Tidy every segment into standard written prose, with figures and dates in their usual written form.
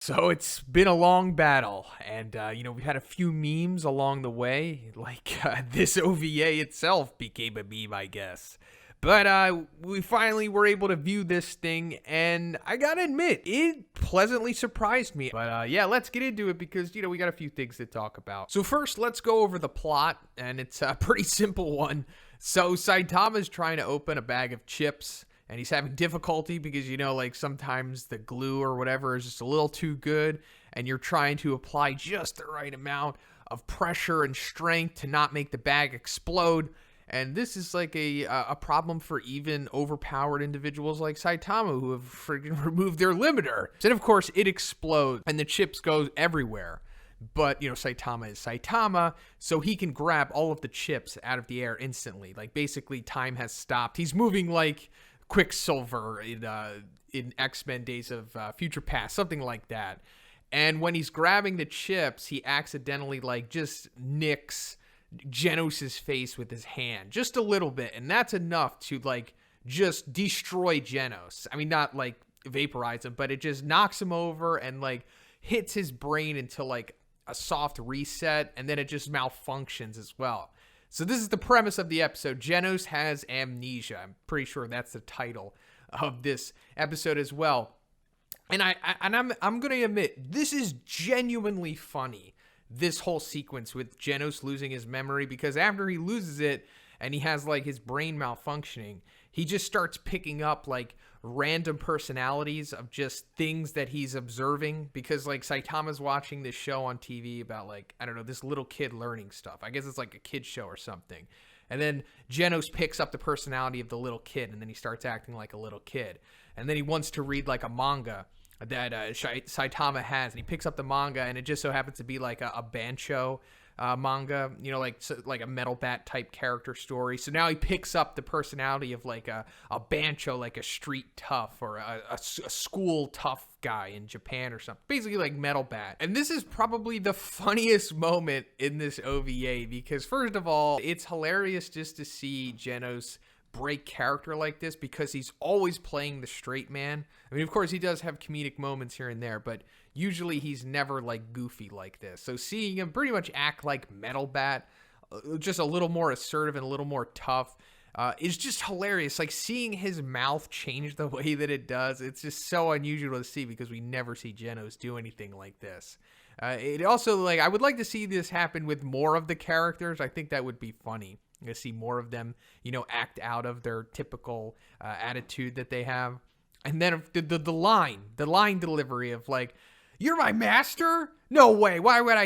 So it's been a long battle, and we've had a few memes along the way, like this OVA itself became a meme, I guess. But we finally were able to view this thing, and I gotta admit, it pleasantly surprised me. But yeah, let's get into it because, we got a few things to talk about. So first, let's go over the plot, and it's a pretty simple one. So Saitama's trying to open a bag of chips, and he's having difficulty because, like sometimes the glue or whatever is just a little too good, and you're trying to apply just the right amount of pressure and strength to not make the bag explode. And this is like a problem for even overpowered individuals like Saitama who have freaking removed their limiter. And of course, it explodes and the chips go everywhere. But, Saitama is Saitama, so he can grab all of the chips out of the air instantly. Like, basically, time has stopped. He's moving like Quicksilver in X-Men Days of Future Past, something like that. And when he's grabbing the chips, he accidentally, just nicks Genos' face with his hand. Just a little bit. And that's enough to, just destroy Genos. I mean, not, vaporize him, but it just knocks him over and, hits his brain into, a soft reset, and then it just malfunctions as well. So this is the premise of the episode. Jenos Has Amnesia. I'm pretty sure that's the title of this episode as well. And I'm going to admit, this is genuinely funny, this whole sequence with Jenos losing his memory, because after he loses it and he has his brain malfunctioning, he just starts picking up random personalities of just things that he's observing, because Saitama's watching this show on TV about I don't know, this little kid learning stuff. I guess it's a kid show or something. And then Genos picks up the personality of the little kid, and then he starts acting like a little kid. And then he wants to read a manga that Saitama has, and he picks up the manga, and it just so happens to be a Bancho manga, like a metal bat type character story. So now he picks up the personality of a Bancho, like a street tough or a school tough guy in Japan or something. Basically metal bat. And this is probably the funniest moment in this OVA because, first of all, it's hilarious just to see Genos break character like this because he's always playing the straight man. I mean, of course, he does have comedic moments here and there, but usually he's never goofy like this. So seeing him pretty much act like Metal Bat, just a little more assertive and a little more tough, is just hilarious. Seeing his mouth change the way that it does, it's just so unusual to see because we never see Genos do anything like this. It also, I would like to see this happen with more of the characters. I think that would be funny. To see more of them, act out of their typical attitude that they have. And then the line delivery of you're my master? No way. Why would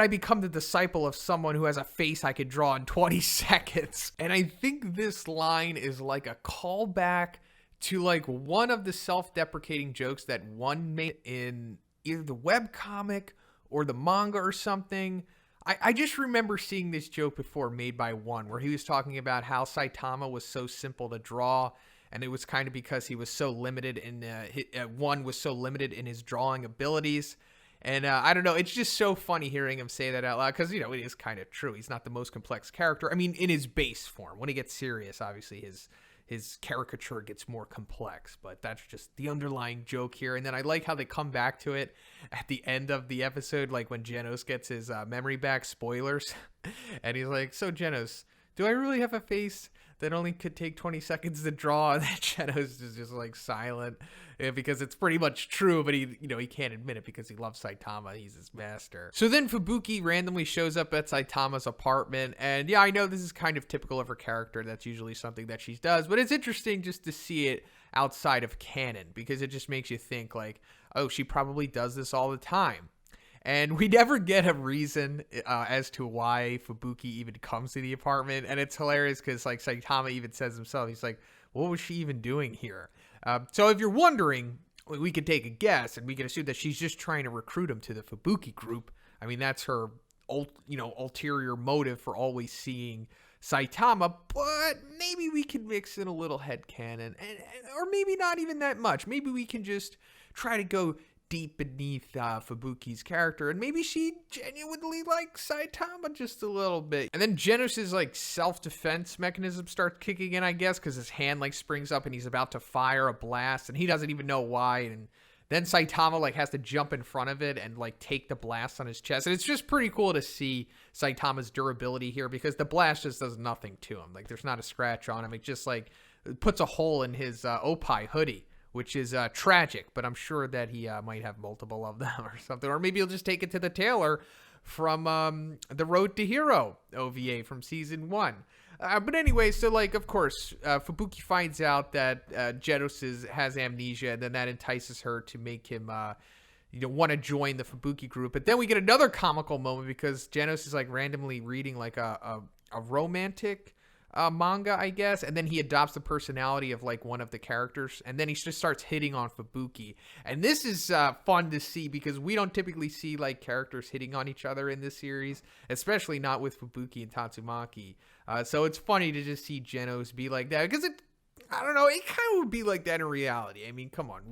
I become the disciple of someone who has a face I could draw in 20 seconds? And I think this line is a callback to one of the self-deprecating jokes that one made in either the webcomic or the manga or something. I just remember seeing this joke before made by one where he was talking about how Saitama was so simple to draw, and it was kind of because he was so limited in one was so limited in his drawing abilities. And I don't know, it's just so funny hearing him say that out loud because, it is kind of true. He's not the most complex character. I mean, in his base form. When he gets serious, obviously his caricature gets more complex, but that's just the underlying joke here. And then I like how they come back to it at the end of the episode, when Genos gets his memory back, spoilers, and he's like, so Genos, do I really have a face that only could take 20 seconds to draw? And then Genos is just silent because it's pretty much true, but he can't admit it because he loves Saitama. He's his master. So then Fubuki randomly shows up at Saitama's apartment, and yeah, I know this is kind of typical of her character. That's usually something that she does, but it's interesting just to see it outside of canon because it just makes you think oh, she probably does this all the time. And we never get a reason as to why Fubuki even comes to the apartment. And it's hilarious because Saitama even says himself, he's like, what was she even doing here? So if you're wondering, we could take a guess and we can assume that she's just trying to recruit him to the Fubuki group. I mean, that's her ulterior motive for always seeing Saitama, but maybe we can mix in a little headcanon, or maybe not even that much. Maybe we can just try to go deep beneath Fubuki's character, and maybe she genuinely likes Saitama just a little bit. And then Genos' self-defense mechanism starts kicking in, I guess, because his hand springs up and he's about to fire a blast, and he doesn't even know why, and then Saitama like has to jump in front of it and like take the blast on his chest. And it's just pretty cool to see Saitama's durability here, because the blast just does nothing to him. Like there's not a scratch on him. It just like puts a hole in his Opie hoodie, which is tragic, but I'm sure that he might have multiple of them or something. Or maybe he'll just take it to the tailor from the Road to Hero OVA from season 1. But anyway, so like, of course, Fubuki finds out that Jenos has amnesia, and then that entices her to make him, want to join the Fubuki group. But then we get another comical moment, because Jenos is like randomly reading like a romantic manga, I guess, and then he adopts the personality of like one of the characters, and then he just starts hitting on Fubuki. And this is fun to see, because we don't typically see like characters hitting on each other in this series, especially not with Fubuki and Tatsumaki. So it's funny to just see Genos be like that, because I don't know, it kind of would be like that in reality. I mean, come on,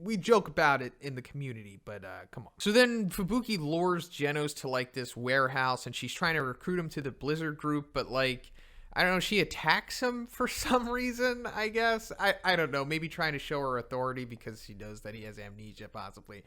we joke about it in the community, but come on. So then Fubuki lures Genos to like this warehouse, and she's trying to recruit him to the Blizzard group, but like, I don't know, she attacks him for some reason, I guess. I don't know, maybe trying to show her authority because she knows that he has amnesia, possibly.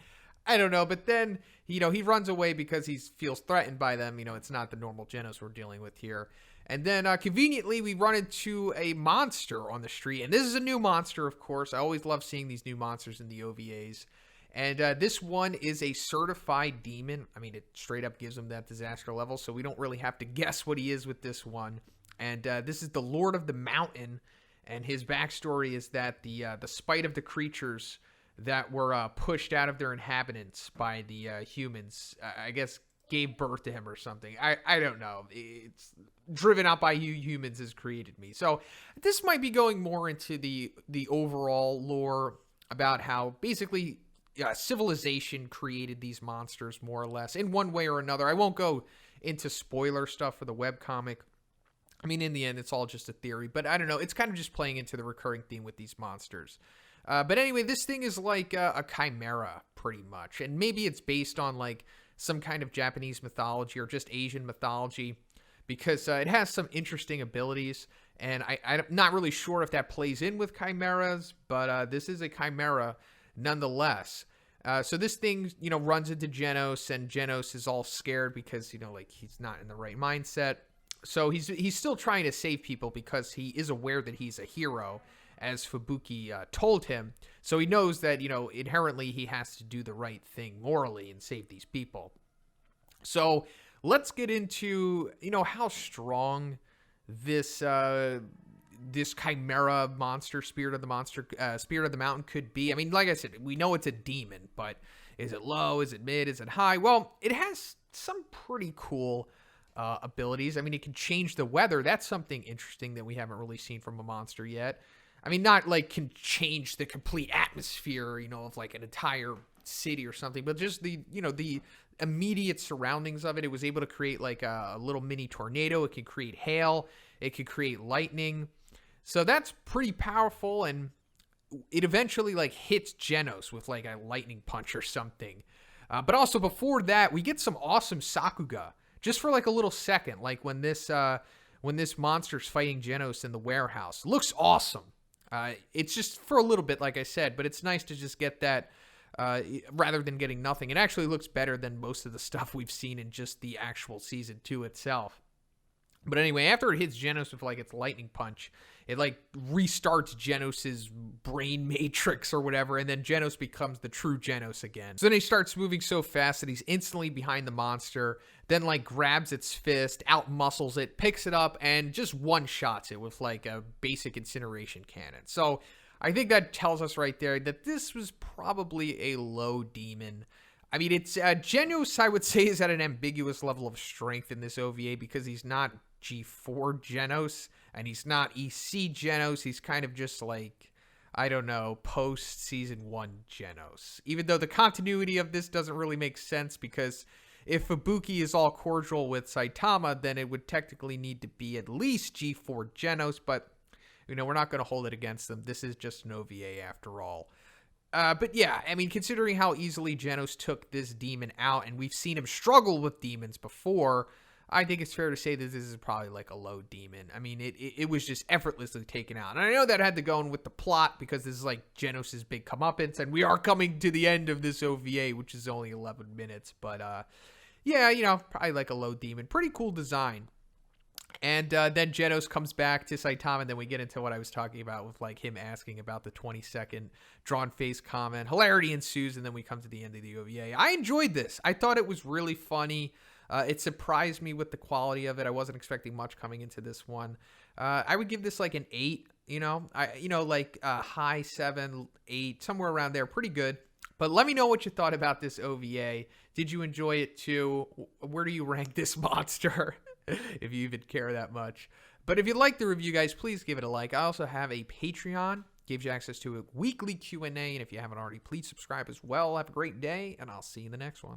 I don't know, but then, he runs away because he feels threatened by them. It's not the normal Genos we're dealing with here. And then, conveniently, we run into a monster on the street. And this is a new monster, of course. I always love seeing these new monsters in the OVAs. And this one is a certified demon. I mean, it straight up gives him that disaster level, so we don't really have to guess what he is with this one. And this is the Lord of the Mountain, and his backstory is that the spite of the creatures that were pushed out of their inhabitants by the humans, I guess, gave birth to him or something. I don't know. It's driven out by you humans has created me. So this might be going more into the overall lore about how basically civilization created these monsters, more or less, in one way or another. I won't go into spoiler stuff for the webcomic. I mean, in the end, it's all just a theory, but I don't know. It's kind of just playing into the recurring theme with these monsters. But anyway, this thing is like a chimera, pretty much. And maybe it's based on like some kind of Japanese mythology or just Asian mythology, because it has some interesting abilities. And I'm not really sure if that plays in with chimeras, but this is a chimera nonetheless. So this thing, runs into Genos, and Genos is all scared because, like he's not in the right mindset. So he's still trying to save people because he is aware that he's a hero, as Fubuki told him. So he knows that, inherently he has to do the right thing morally and save these people. So let's get into, how strong this chimera monster, spirit of the mountain could be. I mean, like I said, we know it's a demon, but is it low? Is it mid? Is it high? Well, it has some pretty cool abilities. I mean, it can change the weather. That's something interesting that we haven't really seen from a monster yet. I mean, not like can change the complete atmosphere, of like an entire city or something, but just the immediate surroundings of it. It was able to create like a little mini tornado. It could create hail. It could create lightning. So that's pretty powerful, and it eventually like hits Genos with like a lightning punch or something. But also before that, we get some awesome Sakuga. Just for like a little second, like when this monster's fighting Genos in the warehouse. Looks awesome. It's just for a little bit, like I said, but it's nice to just get that rather than getting nothing. It actually looks better than most of the stuff we've seen in just the actual season 2 itself. But anyway, after it hits Genos with like its lightning punch, it like restarts Genos's brain matrix or whatever, and then Genos becomes the true Genos again. So then he starts moving so fast that he's instantly behind the monster, then like grabs its fist, out-muscles it, picks it up, and just one-shots it with like a basic incineration cannon. So I think that tells us right there that this was probably a low demon. I mean, it's Jenos, I would say, is at an ambiguous level of strength in this OVA because he's not G4 Genos and he's not EC Genos. He's kind of just like, I don't know, post season 1 Genos. Even though the continuity of this doesn't really make sense, because if Fubuki is all cordial with Saitama, then it would technically need to be at least G4 Genos, but we're not going to hold it against them. This is just an OVA after all. But yeah, I mean, considering how easily Genos took this demon out, and we've seen him struggle with demons before, I think it's fair to say that this is probably like a low demon. I mean, it was just effortlessly taken out. And I know that had to go in with the plot because this is like Genos' big comeuppance, and we are coming to the end of this OVA, which is only 11 minutes. But yeah, you know, probably like a low demon. Pretty cool design. And then Genos comes back to Saitama, and then we get into what I was talking about with like him asking about the 20-second drawn face comment. Hilarity ensues, and then we come to the end of the OVA. I enjoyed this. I thought it was really funny. It surprised me with the quality of it. I wasn't expecting much coming into this one. I would give this like an 8. Like high 7, 8, somewhere around there. Pretty good. But let me know what you thought about this OVA. Did you enjoy it too? Where do you rank this monster? If you even care that much. But if you like the review, guys, please give it a like. I also have a Patreon. Gives you access to a weekly Q&A. And if you haven't already, please subscribe as well. Have a great day, and I'll see you in the next one.